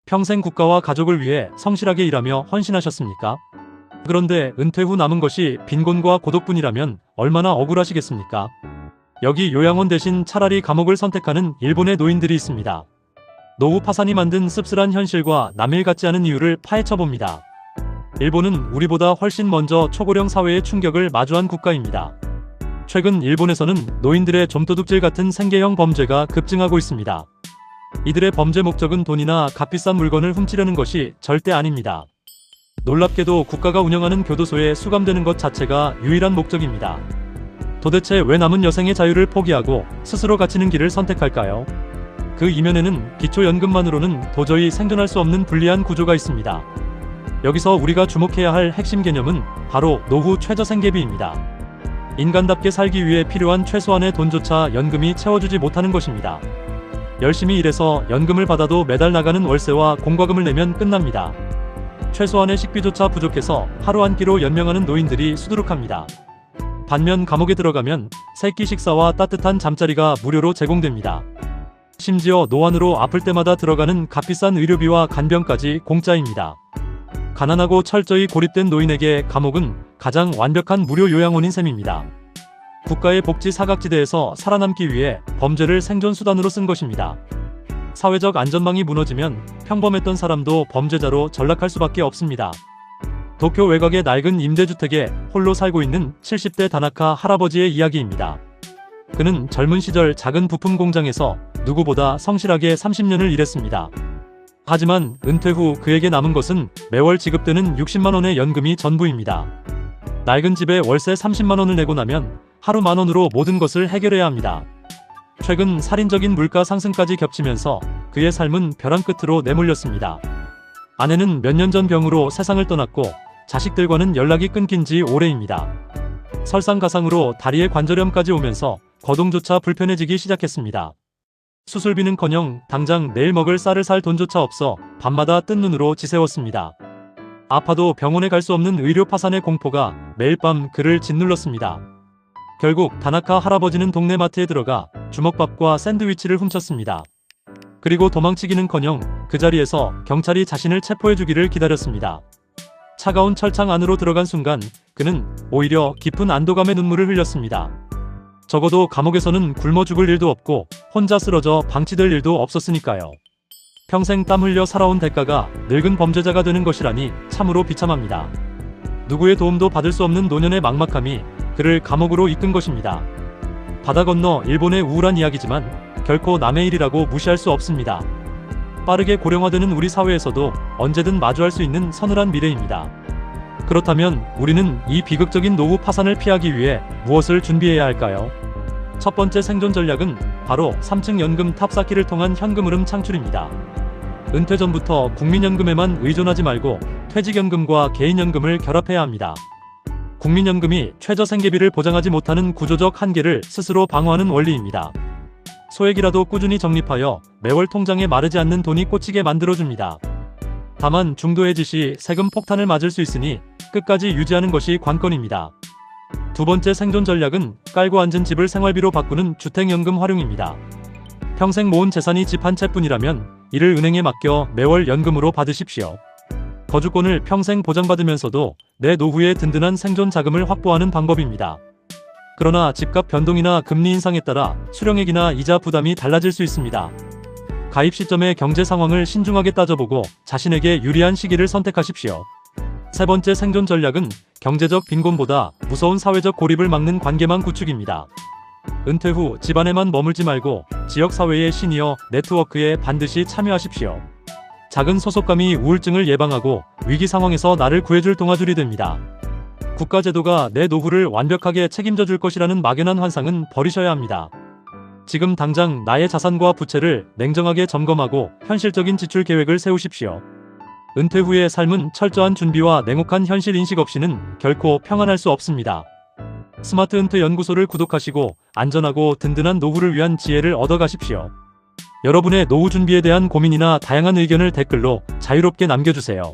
평생 국가와 가족을 위해 성실하게 일하며 헌신하셨습니까? 그런데 은퇴 후 남은 것이 빈곤과 고독뿐이라면 얼마나 억울하시겠습니까? 여기 요양원 대신 차라리 감옥을 선택하는 일본의 노인들이 있습니다. 노후 파산이 만든 씁쓸한 현실과 남일 같지 않은 이유를 파헤쳐봅니다. 일본은 우리보다 훨씬 먼저 초고령 사회의 충격을 마주한 국가입니다. 최근 일본에서는 노인들의 좀도둑질 같은 생계형 범죄가 급증하고 있습니다. 이들의 범죄 목적은 돈이나 값비싼 물건을 훔치려는 것이 절대 아닙니다. 놀랍게도 국가가 운영하는 교도소에 수감되는 것 자체가 유일한 목적입니다. 도대체 왜 남은 여생의 자유를 포기하고 스스로 갇히는 길을 선택할까요? 그 이면에는 기초연금만으로는 도저히 생존할 수 없는 불리한 구조가 있습니다. 여기서 우리가 주목해야 할 핵심 개념은 바로 노후 최저생계비입니다. 인간답게 살기 위해 필요한 최소한의 돈조차 연금이 채워주지 못하는 것입니다. 열심히 일해서 연금을 받아도 매달 나가는 월세와 공과금을 내면 끝납니다. 최소한의 식비조차 부족해서 하루 한 끼로 연명하는 노인들이 수두룩합니다. 반면 감옥에 들어가면 세끼 식사와 따뜻한 잠자리가 무료로 제공됩니다. 심지어 노안으로 아플 때마다 들어가는 값비싼 의료비와 간병까지 공짜입니다. 가난하고 철저히 고립된 노인에게 감옥은 가장 완벽한 무료 요양원인 셈입니다. 국가의 복지 사각지대에서 살아남기 위해 범죄를 생존수단으로 쓴 것입니다. 사회적 안전망이 무너지면 평범했던 사람도 범죄자로 전락할 수밖에 없습니다. 도쿄 외곽의 낡은 임대주택에 홀로 살고 있는 70대 다나카 할아버지의 이야기입니다. 그는 젊은 시절 작은 부품 공장에서 누구보다 성실하게 30년을 일했습니다. 하지만 은퇴 후 그에게 남은 것은 매월 지급되는 60만 원의 연금이 전부입니다. 낡은 집에 월세 30만 원을 내고 나면 하루 만 원으로 모든 것을 해결해야 합니다. 최근 살인적인 물가 상승까지 겹치면서 그의 삶은 벼랑 끝으로 내몰렸습니다. 아내는 몇 년 전 병으로 세상을 떠났고 자식들과는 연락이 끊긴 지 오래입니다. 설상가상으로 다리에 관절염까지 오면서 거동조차 불편해지기 시작했습니다. 수술비는커녕 당장 내일 먹을 쌀을 살 돈조차 없어 밤마다 뜬 눈으로 지새웠습니다. 아파도 병원에 갈 수 없는 의료 파산의 공포가 매일 밤 그를 짓눌렀습니다. 결국 다나카 할아버지는 동네 마트에 들어가 주먹밥과 샌드위치를 훔쳤습니다. 그리고 도망치기는커녕 그 자리에서 경찰이 자신을 체포해주기를 기다렸습니다. 차가운 철창 안으로 들어간 순간 그는 오히려 깊은 안도감의 눈물을 흘렸습니다. 적어도 감옥에서는 굶어 죽을 일도 없고 혼자 쓰러져 방치될 일도 없었으니까요. 평생 땀 흘려 살아온 대가가 늙은 범죄자가 되는 것이라니 참으로 비참합니다. 누구의 도움도 받을 수 없는 노년의 막막함이 그를 감옥으로 이끈 것입니다. 바다 건너 일본의 우울한 이야기지만 결코 남의 일이라고 무시할 수 없습니다. 빠르게 고령화되는 우리 사회에서도 언제든 마주할 수 있는 서늘한 미래입니다. 그렇다면 우리는 이 비극적인 노후 파산을 피하기 위해 무엇을 준비해야 할까요? 첫 번째 생존 전략은 바로 3층 연금 탑 쌓기를 통한 현금 흐름 창출입니다. 은퇴 전부터 국민연금에만 의존하지 말고 퇴직연금과 개인연금을 결합해야 합니다. 국민연금이 최저생계비를 보장하지 못하는 구조적 한계를 스스로 방어하는 원리입니다. 소액이라도 꾸준히 적립하여 매월 통장에 마르지 않는 돈이 꽂히게 만들어줍니다. 다만 중도해지 시 세금 폭탄을 맞을 수 있으니 끝까지 유지하는 것이 관건입니다. 두 번째 생존 전략은 깔고 앉은 집을 생활비로 바꾸는 주택연금 활용입니다. 평생 모은 재산이 집 한 채뿐이라면 이를 은행에 맡겨 매월 연금으로 받으십시오. 거주권을 평생 보장받으면서도 내 노후에 든든한 생존 자금을 확보하는 방법입니다. 그러나 집값 변동이나 금리 인상에 따라 수령액이나 이자 부담이 달라질 수 있습니다. 가입 시점의 경제 상황을 신중하게 따져보고 자신에게 유리한 시기를 선택하십시오. 세 번째 생존 전략은 경제적 빈곤보다 무서운 사회적 고립을 막는 관계망 구축입니다. 은퇴 후 집안에만 머물지 말고 지역사회의 시니어 네트워크에 반드시 참여하십시오. 작은 소속감이 우울증을 예방하고 위기 상황에서 나를 구해줄 동아줄이 됩니다. 국가제도가 내 노후를 완벽하게 책임져 줄 것이라는 막연한 환상은 버리셔야 합니다. 지금 당장 나의 자산과 부채를 냉정하게 점검하고 현실적인 지출 계획을 세우십시오. 은퇴 후의 삶은 철저한 준비와 냉혹한 현실 인식 없이는 결코 평안할 수 없습니다. 스마트 은퇴 연구소를 구독하시고 안전하고 든든한 노후를 위한 지혜를 얻어가십시오. 여러분의 노후 준비에 대한 고민이나 다양한 의견을 댓글로 자유롭게 남겨주세요.